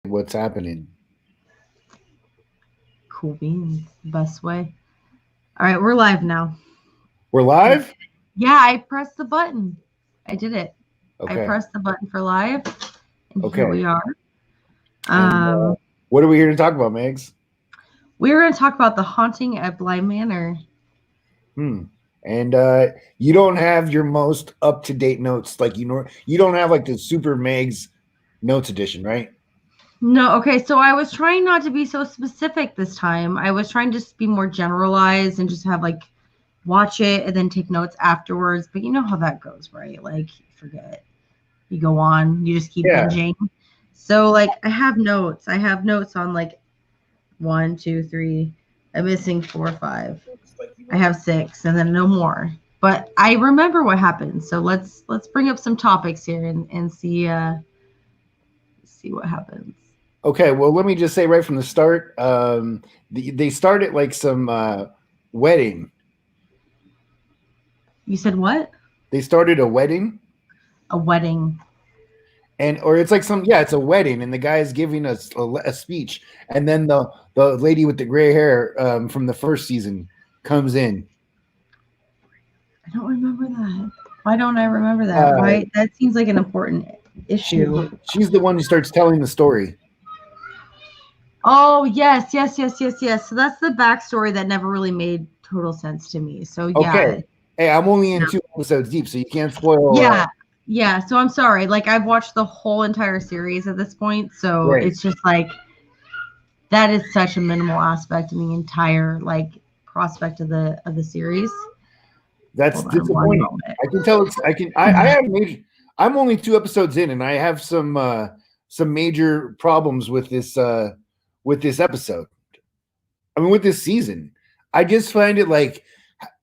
What's happening? Cool beans. Best way. All right, we're live now. We're live? Yeah, I pressed the button. I did it. I Okay. pressed the button for live, and here Okay. we are. And Um, what are we here to talk about, Megs? we're going to talk about the haunting at Bly Manor. Hmm. And you don't have your most up-to-date notes like you know. You don't have like the Super Megs notes edition, right? No, okay, so I was trying not to be so specific this time. I was trying to just be more generalized and just have like watch it and then take notes afterwards. But you know how that goes, right? Like, you forget. You go on, you just keep Yeah. binging. So, like, I have notes. I have notes on like one, two, three. I'm missing four, five. I have six, and then no more. But I remember what happened. So let's bring up some topics here and see what happens. Okay. Well, let me just say right from the start. They started like some wedding. You said what? They started a wedding, A wedding. and or it's like some yeah, it's a wedding, and the guy is giving us a speech, and then the lady with the gray hair from the first season comes in. I don't remember that. Why don't I remember that? Uh, Why that seems like an important issue. she's the one who starts telling the story. Oh yes, yes, yes, yes, yes. So that's the backstory that never really made total sense to me. So Okay. yeah, Hey, I'm only in 2 episodes deep, so you can't spoil. yeah, yeah. So I'm sorry. Like I've watched the whole entire series at this point, so Right. it's just like that is such a minimal aspect in the entire like prospect of the series. That's Hold on one disappointing. moment. I can tell it's. I can. I have major. I'm only 2 episodes in, and I have some major problems with this episode. I mean, with this season, I just find it like,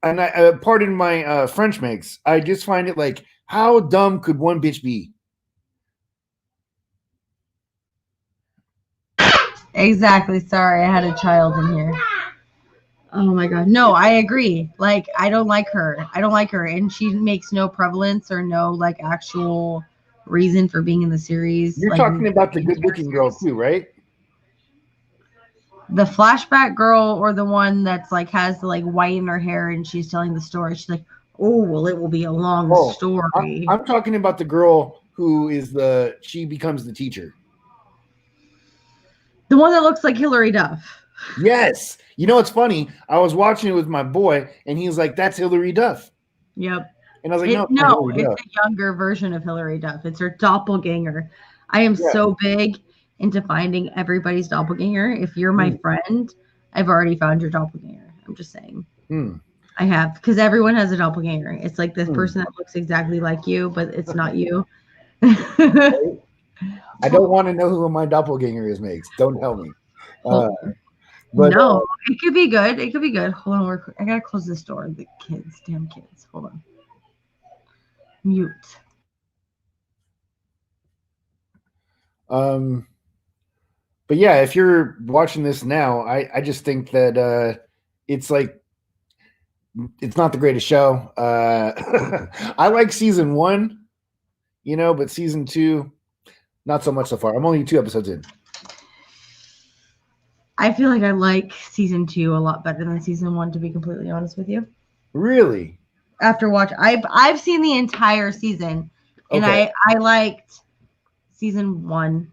and I pardon my French makes. I just find it like, how dumb could one bitch be? Exactly. Sorry, I had a child in here. Oh my god. No, I agree. Like I don't like her. I don't like her and she makes no prevalence or no like actual reason for being in the series You're like talking the about the entire good-looking girl series. too, right? The flashback girl or the one that's like has the like white in her hair and she's telling the story. She's like, "Oh, well it will be a long Oh, story." I'm talking about the girl who is the she becomes the teacher. The one that looks like Hillary Duff. Yes. You know, it's funny. I was watching it with my boy, and he was like, "That's Hillary Duff," Yep. and I was like, "No, It it's not no, Hillary it's Duff." a younger version of Hillary Duff. It's her doppelganger. I am Yeah. so big into finding everybody's doppelganger. If you're my Hmm. friend, I've already found your doppelganger. I'm just saying. Hmm. I have because everyone has a doppelganger. It's like this Hmm. person that looks exactly like you, but it's not you. Right? I don't want to know who my doppelganger is, Megs. Don't tell me. Uh, but No, it could be good. It could be good. Hold on, I gotta close this door. The kids, damn kids. Hold on. Mute. um, but yeah, if you're watching this now, I just think that it's like it's not the greatest show. I like season one, you know, but season two, not so much so far. I'm only 2 episodes in. I feel like I like season two a lot better than season one, to be completely honest with you. Really? After watch, I've seen the entire season, and Okay. I liked season one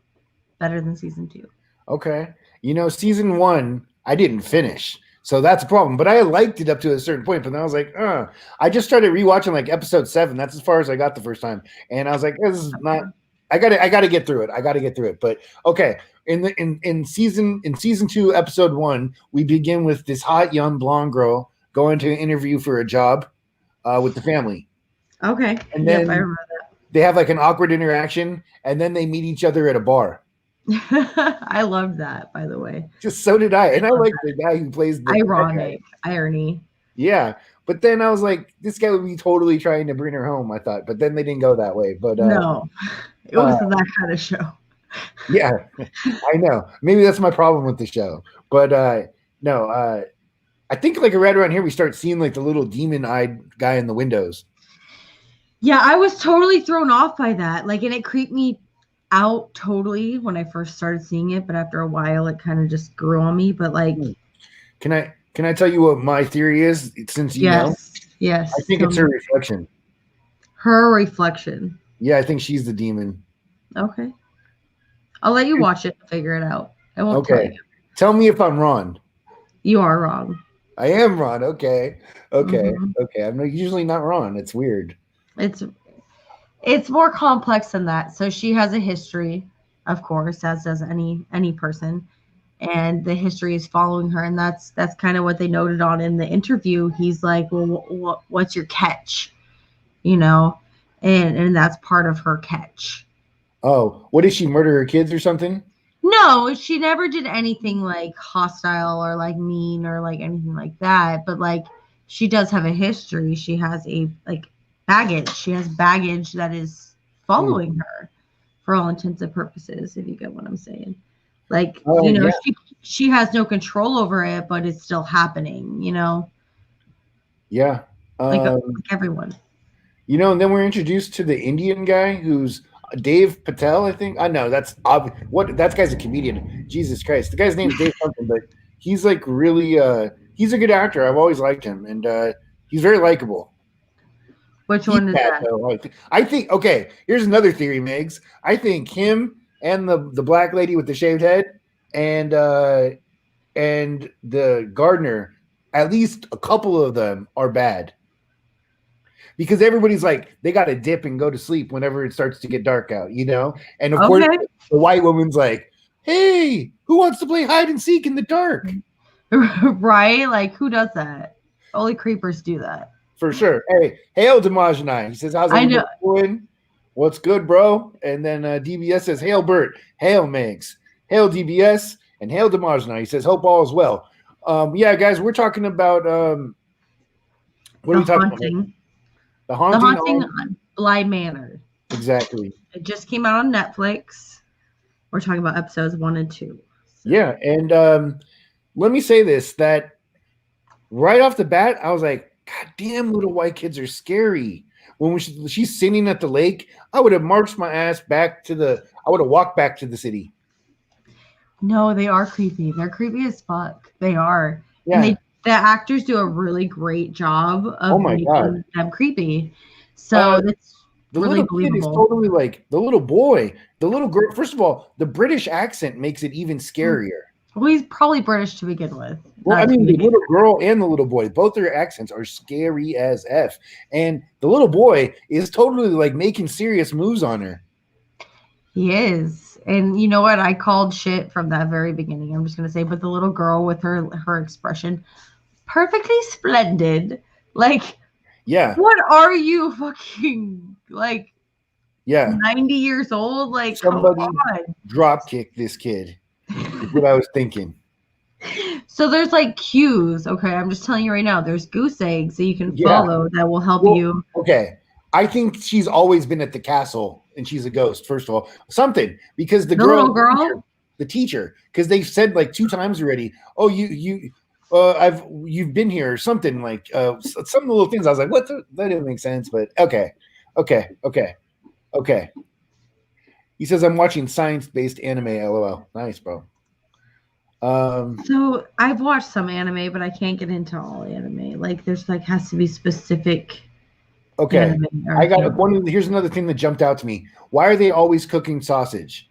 better than season two. Okay. You know, season one, I didn't finish. So that's a problem. But I liked it up to a certain point. But then I was like, I just started rewatching like episode 7. That's as far as I got the first time. And I was like, this is not I gotta get through it. I gotta get through it. But okay. In season two, episode one, we begin with this hot young blonde girl going to an interview for a job with the family. Okay. And Yep, I then remember they have like an awkward interaction, and then they meet each other at a bar. that. I loved that, by the way. Just so did I. I And I love like the guy who plays the that. bad guy. Ironic irony. Yeah. But then I was like, this guy would be totally trying to bring her home, I thought. But then they didn't go that way. But No, it uh wasn't that kind of show. yeah, I know. Maybe that's my problem with the show. But no, I think like right around here we start seeing like the little demon eyed guy in the windows. Yeah, I was totally thrown off by that. Like, and it creeped me out totally when I first started seeing it, but after a while, it kind of just grew on me. But like, Can I tell you what my theory is? Since you know, yes, I think it's her reflection. Her reflection. Yeah, I think she's the demon. Okay, I'll let you watch it and figure it out. I won't tell you. Tell me if I'm wrong. You are wrong. I am wrong. Okay. Mm-hmm. Okay. I'm usually not wrong. It's weird. It's more complex than that. So she has a history, of course, as does any person, and the history is following her, and that's kind of what they noted on in the interview. He's like, well, what's your catch, you know, and that's part of her catch. Oh, what did she murder her kids or something? No, she never did anything like hostile or like mean or like anything like that. But like she does have a history. She has a like baggage. She has baggage that is following her for all intents and purposes, if you get what I'm saying. Like, Yeah. she has no control over it, but it's still happening, Yeah. Like everyone. And then we're introduced to the Indian guy who's Dave Patel, I think. I know that's what that guy's a comedian. Jesus Christ, the guy's name's Dave something, but he's like really he's a good actor. I've always liked him, and he's very likable. Which one is that? Though. I think okay. Here's another theory, Megs. I think him and the black lady with the shaved head and the gardener, at least a couple of them are bad. Because everybody's like, they got to dip and go to sleep whenever it starts to get dark out, And of course, the white woman's like, hey, who wants to play hide and seek in the dark? Right? Like, who does that? Only creepers do that. For sure. Hey, hail Demajani. He says, how's everybody doing? What's good, bro? And then DBS says, hail Burt, hail Megs, hail DBS, and hail Demajani. He says, hope all is well. Yeah, guys, we're talking about what are we talking about? The Haunting on Bly Manor. Exactly. It just came out on Netflix. We're talking about episodes 1 and 2. So. Yeah, and let me say this, that right off the bat, I was like, God damn, little white kids are scary. When she's sitting at the lake, I would have marched my ass back I would have walked back to the city. No, they are creepy. They're creepy as fuck. They are. Yeah. And the actors do a really great job of making them creepy. So it's really little believable. Kid is totally like the little boy, the little girl. First of all, the British accent makes it even scarier. Well, he's probably British to begin with. Well, I mean, the little girl and the little boy, both their accents are scary as F. And the little boy is totally like making serious moves on her. He is. And you know what? I called shit from that very beginning. I'm just going to say, but the little girl with her expression, perfectly splendid. Like, yeah. What are you fucking like? Yeah. 90 years old? Like, somebody drop kick this kid. Is what I was thinking. So there's like cues. Okay, I'm just telling you right now. There's goose eggs that you can follow that will help you. Okay. I think she's always been at the castle and she's a ghost, first of all. Something. Because the little girl? The teacher. Because they've said like 2 times already, oh, you've been here or something like some little things. I was like, what? That didn't make sense, but okay. He says I'm watching science-based anime. LOL. Nice, bro. So I've watched some anime, but I can't get into all anime. Like there's like has to be specific. Okay, I got one. Here's another thing that jumped out to me. Why are they always cooking sausage?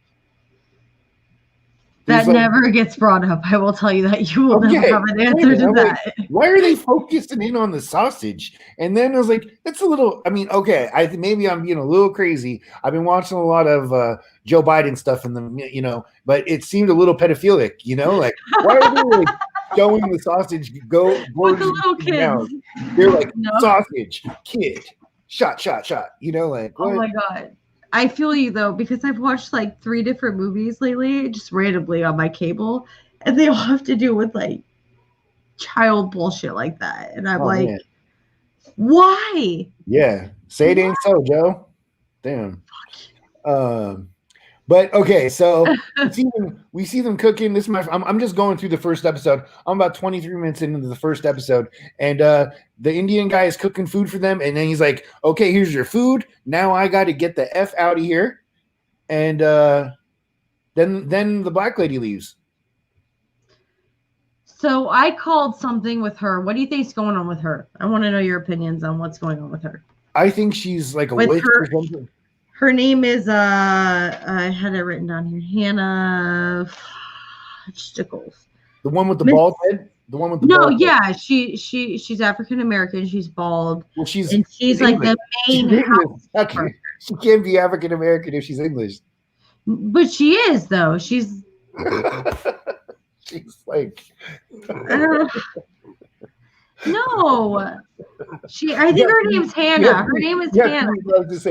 That never gets brought up. I will tell you that you will never have an answer to that. Like, why are they focusing in on the sausage? And then I was like, that's a little. I mean, okay, maybe I'm being a little crazy. I've been watching a lot of Joe Biden stuff in the, but it seemed a little pedophilic. Like why are they like showing the sausage go with the little kids? They're like sausage kid, shot. Like what? Oh my god. I feel you though, because I've watched like 3 different movies lately, just randomly on my cable, and they all have to do with like child bullshit like that. And I'm like, man. Why? Yeah. Say it ain't so, Joe. Damn. But okay, so we see them cooking. This is I'm just going through the first episode. I'm about 23 minutes into the first episode, and the Indian guy is cooking food for them, and then he's like, "Okay, here's your food. Now I got to get the F out of here." and then the black lady leaves. So I called something with her. What do you think's going on with her? I want to know your opinions on what's going on with her. I think she's like a witch or something. Her name is I had it written down here. Hannah Stickles. The one with the bald head? The one with the bald head. She's African American. She's bald. Well, she's like the main house. She can't be African American if she's English. But she is though. She's she's like no. I think her name's Hannah. Her name is Hannah.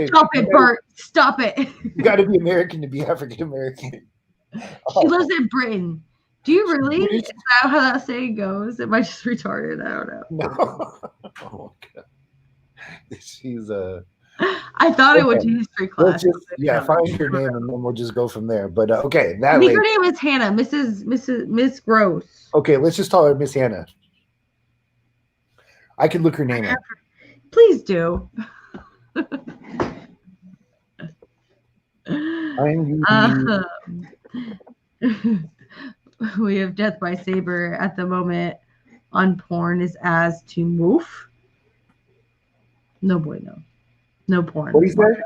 Stop it, Burt. Stop it. You got to be American to be African American. She lives in Britain. Do you really? Is that how that saying goes? Am I just retarded? I don't know. No. Oh God. She's I thought I went to history class. Find her name and then we'll just go from there. But okay, I think her name is Hannah, Miss Gross. Okay, let's just call her Miss Hannah. I can look her name up. Please do. We have Death by Saber at the moment on porn is as to move. No bueno. No porn. What is that?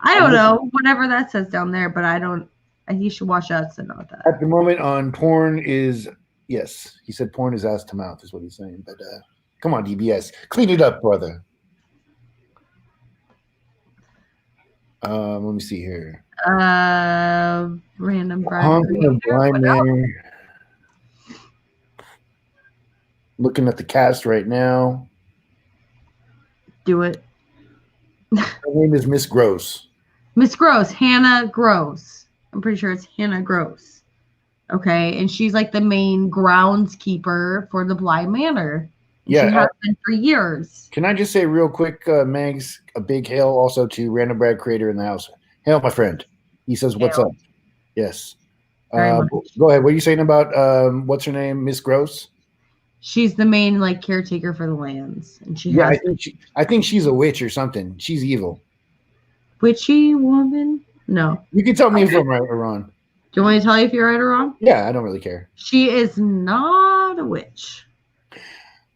I don't know. Whatever that says down there, but I don't. He should watch us and not that. At the moment on porn is yes. He said porn is ass to mouth is what he's saying. But come on, DBS, clean it up, brother. Let me see here. Random blind Manor. Looking at the cast right now. Do it. Her name is Miss Gross. Miss Gross, Hannah Gross. I'm pretty sure it's Hannah Gross. Okay, and she's like the main groundskeeper for the Bly Manor. Yeah, she has been for years. Can I just say real quick, Megs, a big hail also to Random Brad Creator in the house. Hail, my friend. He says, "What's up?" Yes. Go ahead. What are you saying about what's her name, Miss Gross? She's the main like caretaker for the lands, and I think she's a witch or something. She's evil. Witchy woman? No. You can tell me if I'm right or wrong. Do you want me to tell you if you're right or wrong? Yeah, I don't really care. She is not a witch.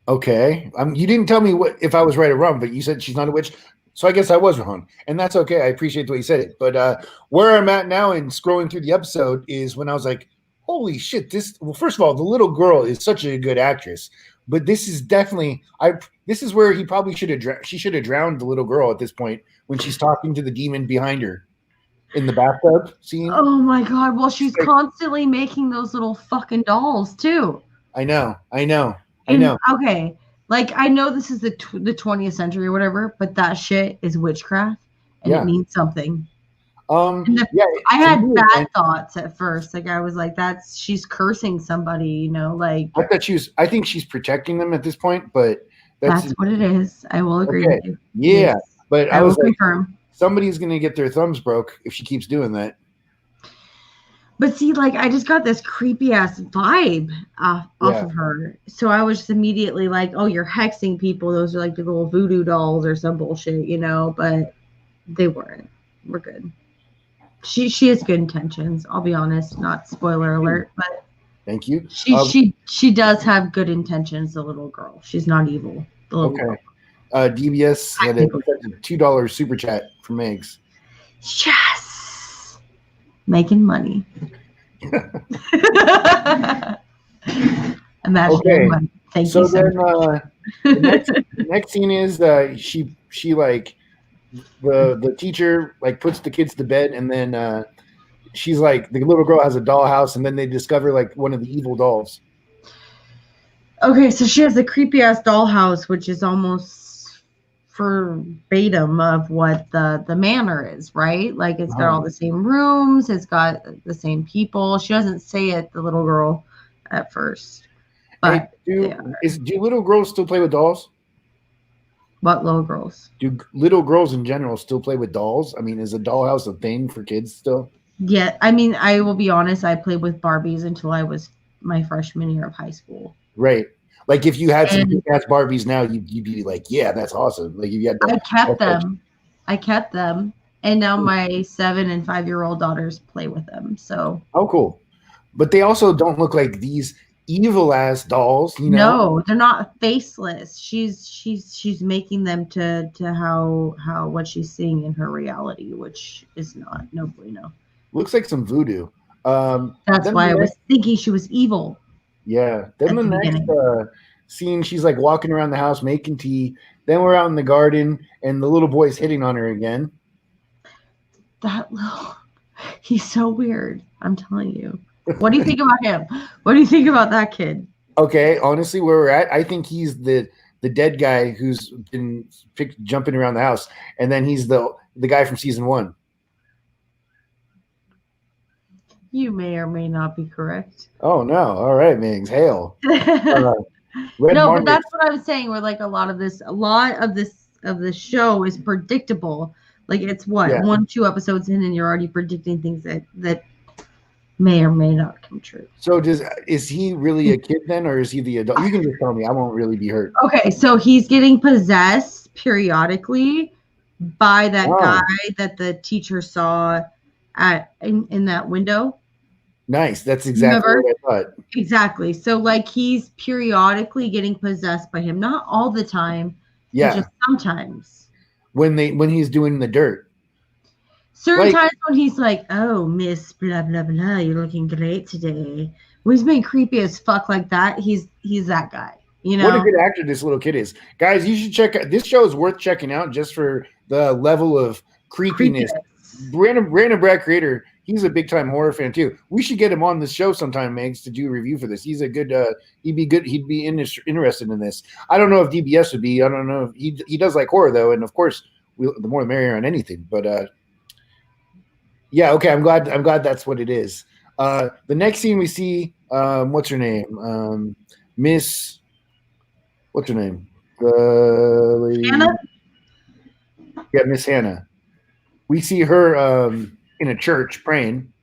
Okay. You didn't tell me if I was right or wrong, but you said she's not a witch. So I guess I was wrong. And that's okay. I appreciate the way you said it. But where I'm at now and scrolling through the episode is when I was like, holy shit, first of all, the little girl is such a good actress. But this is definitely this is where he probably should have drowned the little girl at this point when she's talking to the demon behind her in the bathtub scene. Oh my God. Well, she's constantly making those little fucking dolls too. I know. Okay. Like, I know this is the 20th century or whatever, but that shit is witchcraft and it means something. I had bad thoughts at first. Like, I was like, she's cursing somebody, you know, like. I think she's protecting them at this point, but that's what it is. I will agree with you. Yeah. Yes. But I was like, confirm. Somebody's going to get their thumbs broke if she keeps doing that. But see, like, I just got this creepy ass vibe off of her. So I was just immediately like, oh, you're hexing people. Those are like the little voodoo dolls or some bullshit, you know, but they weren't. We're good. She has good intentions. I'll be honest, not spoiler alert, but thank you. She does have good intentions, the little girl. She's not evil. The little girl. DBS had a $2 super chat from Megs. Yes. Making money. Imagine money. Thank you so then, much. The next scene is she like the teacher like puts the kids to bed, and then she's like the little girl has a dollhouse, and then they discover like one of the evil dolls. Okay, so she has a creepy ass dollhouse, which is almost verbatim of what the manor is, right? Like it's got all the same rooms, it's got the same people. She doesn't say it, the little girl, at first. But do little girls still play with dolls? What little girls? Do little girls in general still play with dolls? I mean, is a dollhouse a thing for kids still? Yeah, I mean, I will be honest, I played with Barbies until I was my freshman year of high school. Right. Like if you had some big-ass Barbies now, you'd be like, yeah, that's awesome. Like if you had I kept them. And now my 7 and 5-year-old daughters play with them. So Oh, cool. But they also don't look like these evil ass dolls, you know? no, they're not faceless. She's making them to how what she's seeing in her reality, which is not no bueno. Looks like some voodoo. That's why I was thinking she was evil. Yeah. Then the next scene, she's like walking around the house making tea. Then we're out in the garden, and the little boy's hitting on her again. He's so weird. I'm telling you. What do you think about him? What do you think about that kid? Okay, honestly, where we're at, I think he's the dead guy who's been jumping around the house, and then he's the guy from season 1. You may or may not be correct. Oh no! All right, Megs, hail. No, but that's what I was saying. Where like a lot of this show is predictable. Like it's 1-2 episodes in, and you're already predicting things that may or may not come true. So is he really a kid then, or is he the adult? You can just tell me. I won't really be hurt. Okay, so he's getting possessed periodically by that guy that the teacher saw in that window. Nice. That's exactly what I thought. Exactly. So like he's periodically getting possessed by him, not all the time. Yeah. Just sometimes. When he's doing the dirt. Certain times when he's like, "Oh, Miss blah blah blah, you're looking great today." When he's being creepy as fuck like that, he's that guy. You know. What a good actor this little kid is, guys. You should check out this show. Is worth checking out just for the level of creepiness. Brandon Brad creator. He's a big time horror fan too. We should get him on this show sometime, Megs, to do a review for this. He's a good. He'd be good. He'd be interested in this. I don't know if DBS would be. I don't know. If he does like horror though, and of course, the more the merrier on anything. But yeah, okay. I'm glad that's what it is. The next scene we see, what's her name? Miss. What's her name? Hannah. Yeah, Miss Hannah. We see her in a church praying.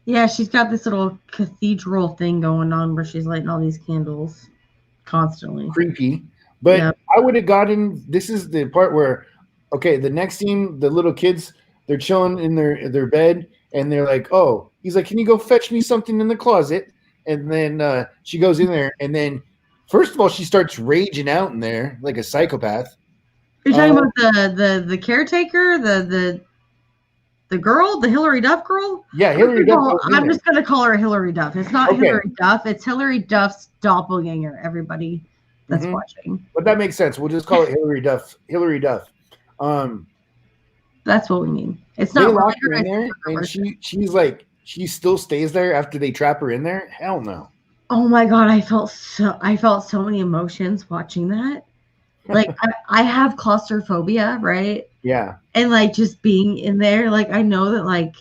Yeah, she's got this little cathedral thing going on where she's lighting all these candles constantly. Creepy. But yeah. I would have gotten, this is the part where, okay, the next scene, the little kids, they're chilling in their bed, and they're like, oh, he's like, can you go fetch me something in the closet? And then she goes in there, and then, first of all, she starts raging out in there like a psychopath. You're talking about the caretaker, the girl, the Hillary Duff girl? Yeah, Hillary Duff. I'm just going to call her Hillary Duff. It's not Hillary Duff. It's Hillary Duff's doppelganger, everybody that's watching. But that makes sense. We'll just call it Hillary Duff. Hillary Duff. That's what we mean. It's not they lock her in there, and she's like, she still stays there after they trap her in there? Hell no. Oh my God, I felt so many emotions watching that. Like I have claustrophobia, right? Yeah. And like just being in there, like I know that like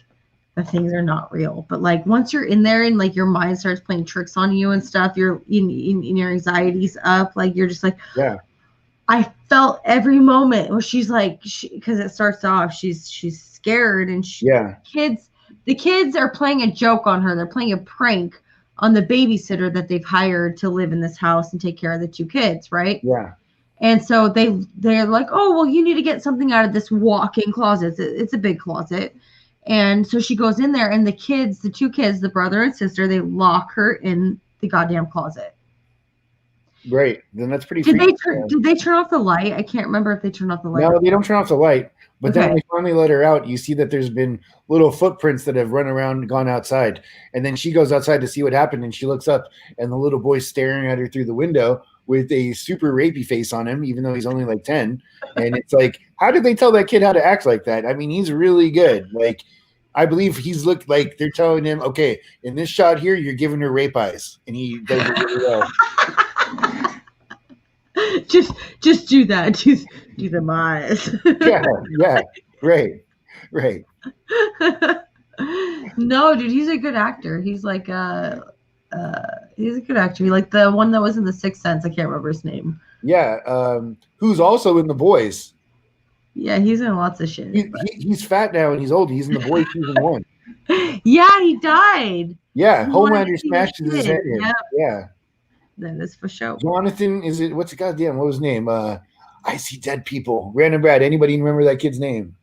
the things are not real, but like once you're in there and like your mind starts playing tricks on you and stuff, you're in your anxiety's up, like you're just like, yeah. I felt every moment where she's like, because it starts off, she's scared, and the kids are playing a joke on her. They're playing a prank on the babysitter that they've hired to live in this house and take care of the 2 kids, right? Yeah. And so they're like, oh, well, you need to get something out of this walk-in closet. It's a big closet. And so she goes in there, and the 2 kids, the brother and sister, they lock her in the goddamn closet. Great. Then that's pretty Did they turn off the light? I can't remember if they turned off the light. No, they don't turn off the light. But then when they finally let her out, you see that there's been little footprints that have run around, gone outside. And then she goes outside to see what happened, and she looks up, and the little boy's staring at her through the window with a super rapey face on him, even though he's only like 10. And it's like, how did they tell that kid how to act like that? I mean, he's really good. Like, I believe he's looked like they're telling him, okay, in this shot here, you're giving her rape eyes. And he does it really well. Just do that. Just do the eyes. yeah. Right. No, dude, he's a good actor. He's like he's a good actor. Like the one that was in The Sixth Sense. I can't remember his name. Yeah. Who's also in The Boys. Yeah, he's in lots of shit. He's fat now and he's old. He's in The Boys season 1. Yeah, he died. Yeah, Homelander smashed his head in. Yep. Yeah. That is for sure. Jonathan, what was his name? I See Dead People. Random Brad. Anybody remember that kid's name?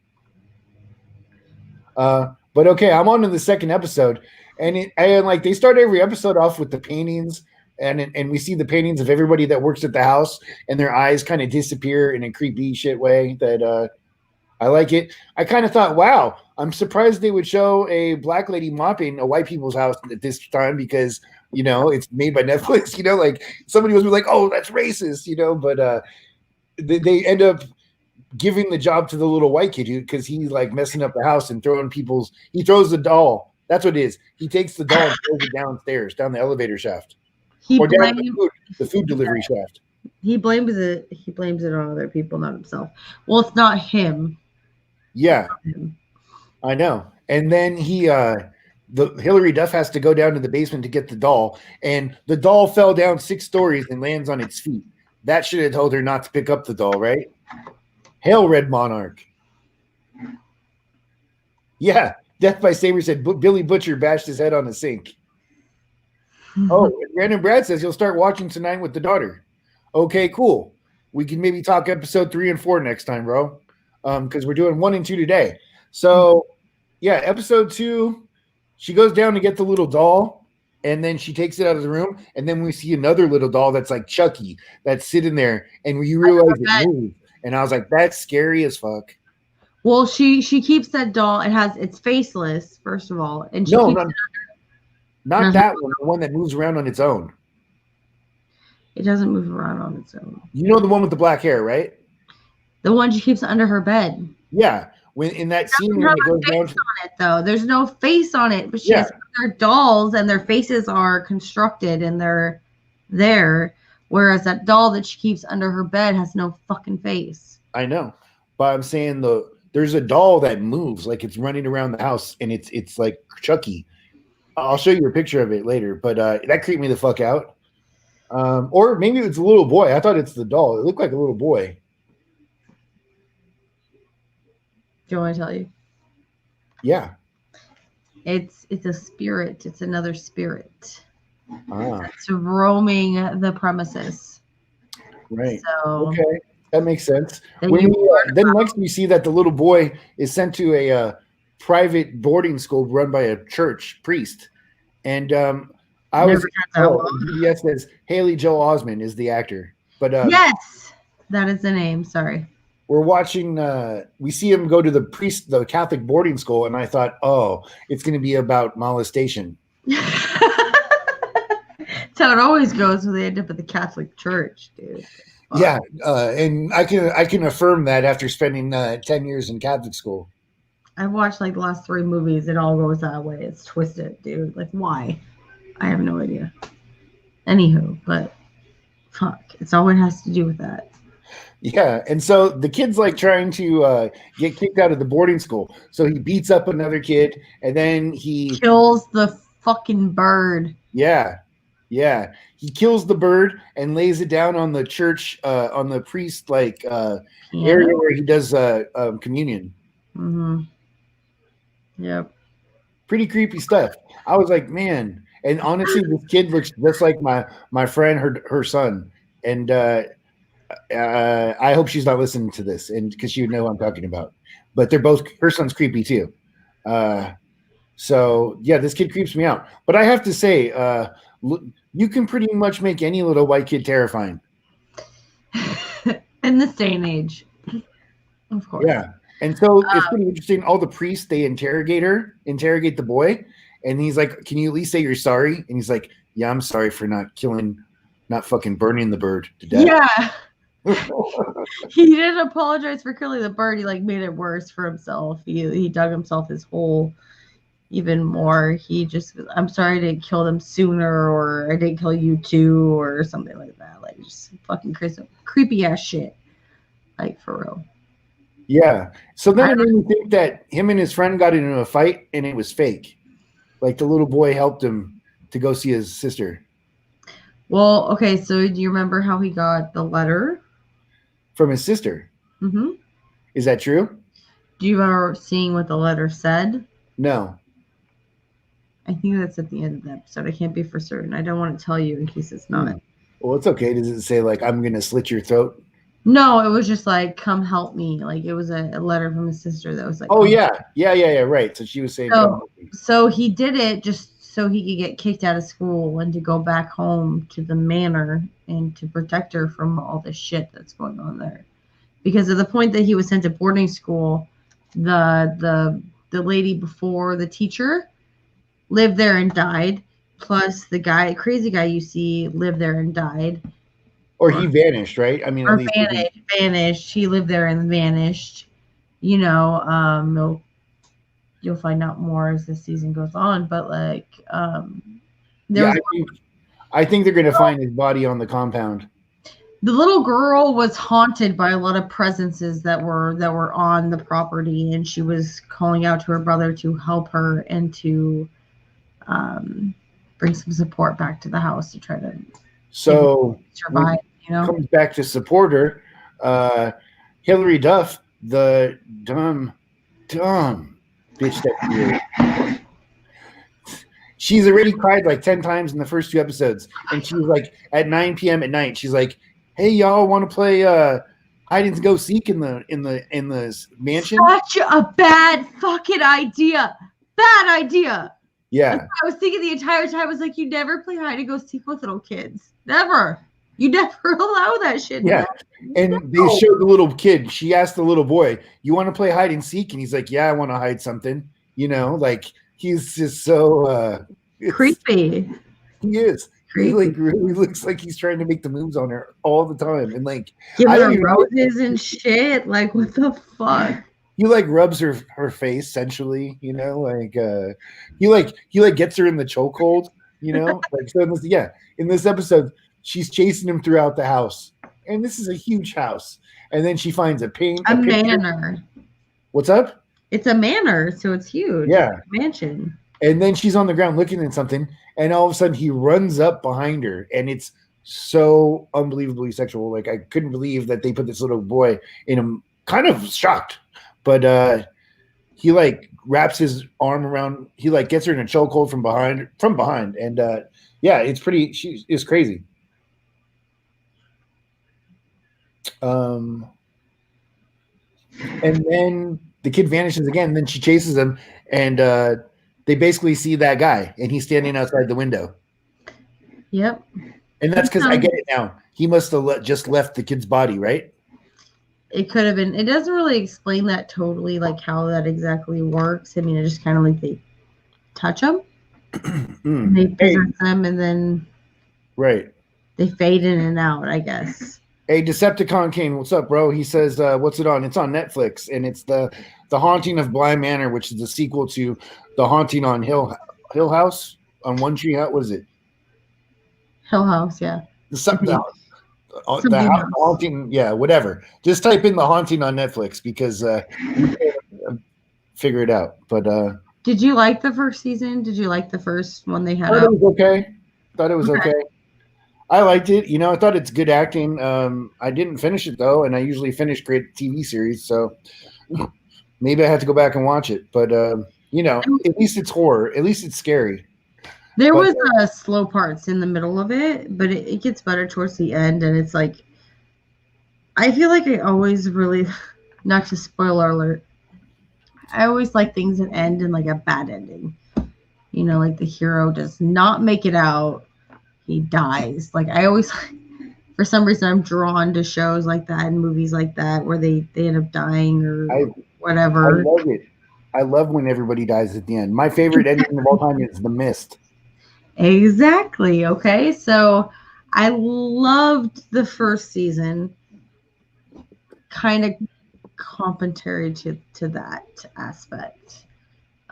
But okay, I'm on to the second episode, and like they start every episode off with the paintings, and we see the paintings of everybody that works at the house, and their eyes kind of disappear in a creepy shit way that I like it. I kind of thought, wow, I'm surprised they would show a black lady mopping a white people's house at this time because it's made by Netflix. Like somebody was like, oh, that's racist. But they end up giving the job to the little white kid because he's like messing up the house and throwing people's. He throws the doll. That's what it is. He takes the doll and throws it downstairs, down the elevator shaft, or down the food delivery shaft. He blames it. He blames it on other people, not himself. Well, it's not him. Yeah, I know. And then the Hillary Duff has to go down to the basement to get the doll, and the doll fell down 6 stories and lands on its feet. That should have told her not to pick up the doll, right? Hail, Red Monarch. Yeah, Death by Saber said Billy Butcher bashed his head on the sink. Oh, Brandon Brad says he'll start watching tonight with the daughter. Okay, cool. We can maybe talk episode 3 and 4 next time, bro. Because we're doing 1 and 2 today. So, yeah, episode 2, she goes down to get the little doll, and then she takes it out of the room, and then we see another little doll that's like Chucky that's sitting there, and you realize it moves. And I was like, that's scary as fuck. Well, she keeps that doll. It's faceless, first of all, and she not that one. The one that moves around on its own. It doesn't move around on its own. You know the one with the black hair, right? The one she keeps under her bed. Yeah, when in that scene when it goes down to on it though, there's no face on it, but she has their dolls and their faces are constructed and they're there. Whereas that doll that she keeps under her bed has no fucking face. I know, but I'm saying there's a doll that moves like it's running around the house and it's like Chucky. I'll show you a picture of it later, but that creeped me the fuck out. Or maybe it's a little boy. I thought it's the doll. It looked like a little boy. Do you want me to tell you? Yeah. It's a spirit. It's another spirit. Ah. It's roaming the premises. Right. So okay, that makes sense. Then next we see that the little boy is sent to a private boarding school run by a church priest, and yes, says Haley Joel Osment is the actor, but yes, that is the name. Sorry. We're watching. We see him go to the Catholic boarding school, and I thought, oh, it's going to be about molestation. That's how it always goes when they end up at the Catholic Church, dude. Yeah, and I can affirm that after spending 10 years in Catholic school. I've watched like the last 3 movies. It all goes that way. It's twisted, dude. Like, why? I have no idea. Anywho, but fuck, it's all it has to do with that. Yeah, and so the kid's like trying to get kicked out of the boarding school. So he beats up another kid, and then he kills the fucking bird. Yeah. He kills the bird and lays it down on the church, on the priest area where he does communion. Mm-hmm. Yep. Pretty creepy stuff. I was like, man. And honestly, this kid looks just like my friend, her son. And I hope she's not listening to this, and because she would know what I'm talking about. But her son's creepy too. So yeah, this kid creeps me out. But I have to say, you can pretty much make any little white kid terrifying. In this day and age, of course. Yeah, and so it's pretty interesting. All the priests, they interrogate the boy, and he's like, "Can you at least say you're sorry?" And he's like, "Yeah, I'm sorry for not fucking burning the bird to death." Yeah. He didn't apologize for killing the bird. He like made it worse for himself. He dug himself his hole even more. He just, I'm sorry I didn't kill them sooner, or I didn't kill you too, or something like that. Like just fucking creepy ass shit. Like for real. Yeah. So then it made me think that him and his friend got into a fight and it was fake. Like the little boy helped him to go see his sister. Well, okay, so do you remember how he got the letter? From his sister. Mm-hmm. Is that true? Do you remember seeing what the letter said? No. I think that's at the end of the episode. I can't be for certain. I don't want to tell you in case it's not. Well, it's okay. Does it say like, I'm going to slit your throat? No, it was just like, come help me. Like it was a letter from his sister that was like, Oh come. yeah, right. So she was saying, "Come So, with me." so he did it just so he could get kicked out of school and to go back home to the manor and to protect her from all this shit that's going on there. Because at the point that he was sent to boarding school, the lady before the teacher lived there and died. Plus the crazy guy you see lived there and died. Or he vanished, right? I mean, at Or least vanished. He lived there and vanished. You know, you'll find out more as the season goes on. But like, there yeah. was I think they're gonna find his body on the compound. the little girl was haunted by a lot of presences that were on the property, and she was calling out to her brother to help her and to bring some support back to the house to try to So survive. You know, comes back to support her. Hillary Duff, the dumb bitch that she is. She's already cried like 10 times in the first 2 episodes. And she's like at 9 p.m. at night, she's like, "Hey, y'all want to play hide and go seek in the mansion?" such a bad fucking idea. Bad idea. Yeah. I was thinking the entire time. I was like, you never play hide and go seek with little kids. Never. You never allow that shit. Yeah. And they showed the little kid. She asked the little boy, "You want to play hide and seek?" And he's like, "Yeah, I want to hide something." You know, like he's just so creepy. He is. Creepy. He like really looks like he's trying to make the moves on her all the time. And like give her roses and shit. Like what the fuck? He like rubs her face sensually, you know, like he gets her in the chokehold, you know, like so in this episode she's chasing him throughout the house, and this is a huge house, and then she finds a manor. What's up? It's a manor, so it's huge. Yeah, it's a mansion. And then she's on the ground looking at something, and all of a sudden he runs up behind her, and it's so unbelievably sexual. Like I couldn't believe that they put this little boy in him. Kind of shocked. But he like wraps his arm around. He like gets her in a chokehold from behind, and yeah, it's pretty. She is crazy. And then the kid vanishes again. And then she chases him, and they basically see that guy, and he's standing outside the window. Yep. And that's because I get it now. He must have just left the kid's body, right? It could have been. It doesn't really explain that totally, like how that exactly works. I mean, it just kind of like they touch them, and they possess them, and then they fade in and out, I guess. Hey, Decepticon King, what's up, bro? He says, "What's it on?" It's on Netflix, and it's the Haunting of Bly Manor, which is the sequel to The Haunting on Hill House on One Tree House. What is it? Hill House, yeah. The haunting, yeah, whatever. Just type in The Haunting on Netflix because you can't figure it out. But did you like the first season? Did you like the first one they had? Thought it was okay. I liked it. You know, I thought it's good acting. I didn't finish it though, and I usually finish great TV series, so maybe I have to go back and watch it. But you know, at least it's horror. At least it's scary. There was slow parts in the middle of it, but it gets better towards the end, and it's like I feel like I always really, not to spoiler alert, I always like things that end in like a bad ending. You know, like the hero does not make it out. He dies. Like I always, for some reason, I'm drawn to shows like that and movies like that where they end up dying or whatever. I love it. I love when everybody dies at the end. My favorite ending of all time is The Mist. Exactly. Okay. So I loved the first season. Kind of complimentary to that aspect.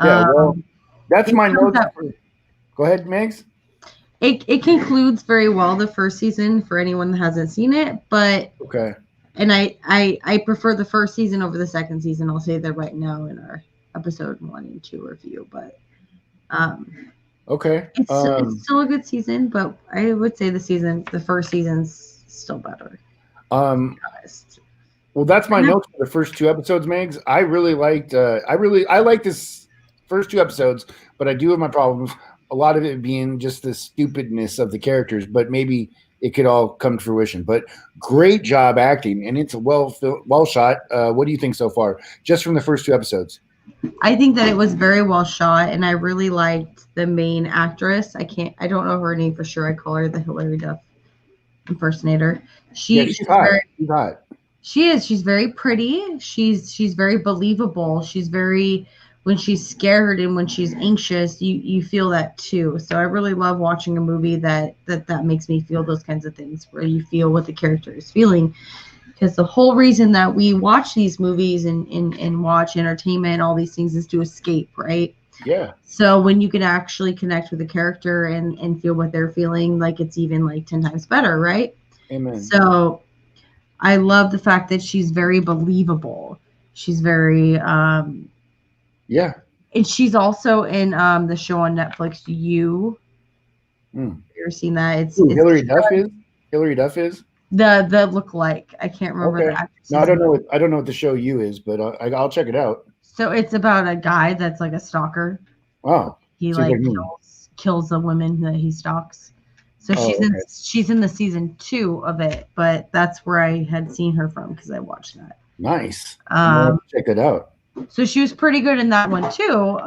Yeah, well, that's my notes. Go ahead, Megs. It concludes very well the first season for anyone that hasn't seen it, but okay. And I prefer the first season over the second season. I'll say that right now in our episode 1 and 2 review, but okay, it's still a good season, but I would say the first season's still better. Well, that's my notes for the first 2 episodes, Megs. I really liked. I like this first 2 episodes, but I do have my problems. A lot of it being just the stupidness of the characters, but maybe it could all come to fruition. But great job acting, and it's well shot. What do you think so far, just from the first 2 episodes? I think that it was very well shot, and I really liked the main actress. I don't know her name for sure. I call her the Hilary Duff impersonator. She's hot. She's hot. She is. She's very pretty. She's very believable. She's very, when she's scared and when she's anxious, you feel that too. So I really love watching a movie that makes me feel those kinds of things, where you feel what the character is feeling. Because the whole reason that we watch these movies and watch entertainment and all these things is to escape, right? Yeah. So when you can actually connect with the character and feel what they're feeling, like, it's even like 10 times better, right? Amen. So I love the fact that she's very believable. She's very yeah. And she's also in the show on Netflix, You. Mm. You ever seen that? It's Hilary Duff is? Hilary Duff is? The look like. I can't remember the actress. No, I don't know what the show You is, but I'll check it out. So it's about a guy that's like a stalker. Oh. He like kills the women that he stalks. So she's in the season 2 of it, but that's where I had seen her from because I watched that. Nice. Check it out. So she was pretty good in that one too.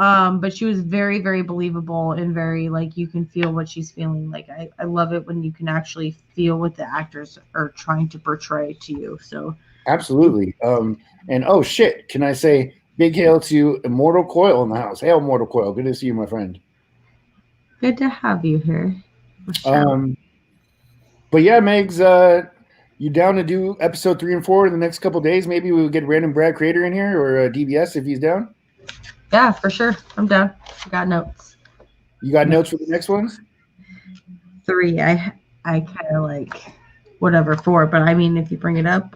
But she was very, very believable and very, like, you can feel what she's feeling. Like, I love it when you can actually feel what the actors are trying to portray to you. So absolutely. And oh shit, can I say big hail to Immortal Coil in the house? Hail, Immortal Coil. Good to see you, my friend. Good to have you here. But yeah, Megs, you down to do episode 3 and 4 in the next couple of days? Maybe we'll get Random Brad Crater in here, or DBS if he's down. Yeah, for sure. I'm down. I got notes. You got notes for the next ones? 3. I kind of like whatever 4, but I mean, if you bring it up,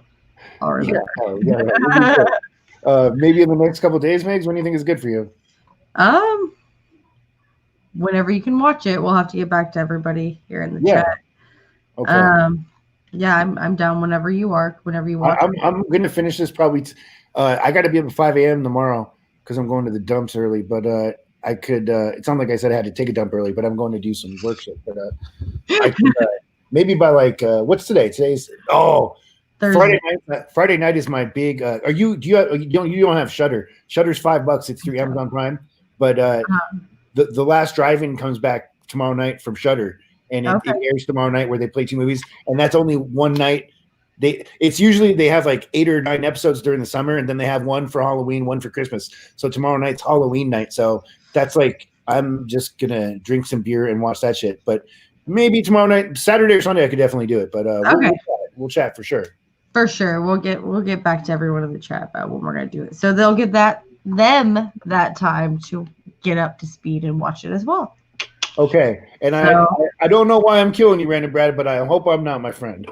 I'll remember. Yeah. Maybe in the next couple of days, Megs. When do you think is good for you? Whenever you can watch it. We'll have to get back to everybody here in the chat. Okay. Yeah, I'm down whenever you are. Whenever you want. I'm going to finish this probably. I got to be up at 5 a.m. tomorrow because I'm going to the dumps early. But I could. It's not like I said I had to take a dump early, but I'm going to do some work shit. But I could, maybe by like what's today? Today's Thursday. Friday night is my big. You don't have Shudder? Shudder's $5. It's through Amazon Prime. But the Last Drive-In comes back tomorrow night from Shudder. And it airs tomorrow night, where they play 2 movies, and that's only one night. It's usually they have like 8 or 9 episodes during the summer, and then they have one for Halloween, one for Christmas. So tomorrow night's Halloween night. So that's like, I'm just gonna drink some beer and watch that shit. But maybe tomorrow night, Saturday or Sunday, I could definitely do it. But we'll chat for sure. For sure, we'll get back to everyone in the chat about when we're gonna do it. So they'll get them that time to get up to speed and watch it as well. Okay, and I don't know why I'm killing you, Random Brad, but I hope I'm not, my friend.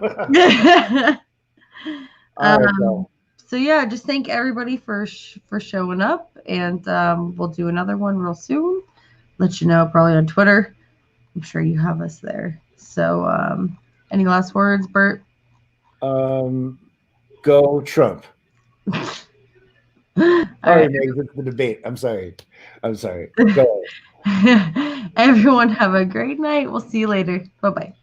So yeah, just thank everybody for showing up, and we'll do another one real soon. Let you know probably on Twitter. I'm sure you have us there. So any last words, Burt? Go Trump. Sorry, Megs, it's the debate. I'm sorry. Go. Everyone have a great night. We'll see you later. Bye-bye.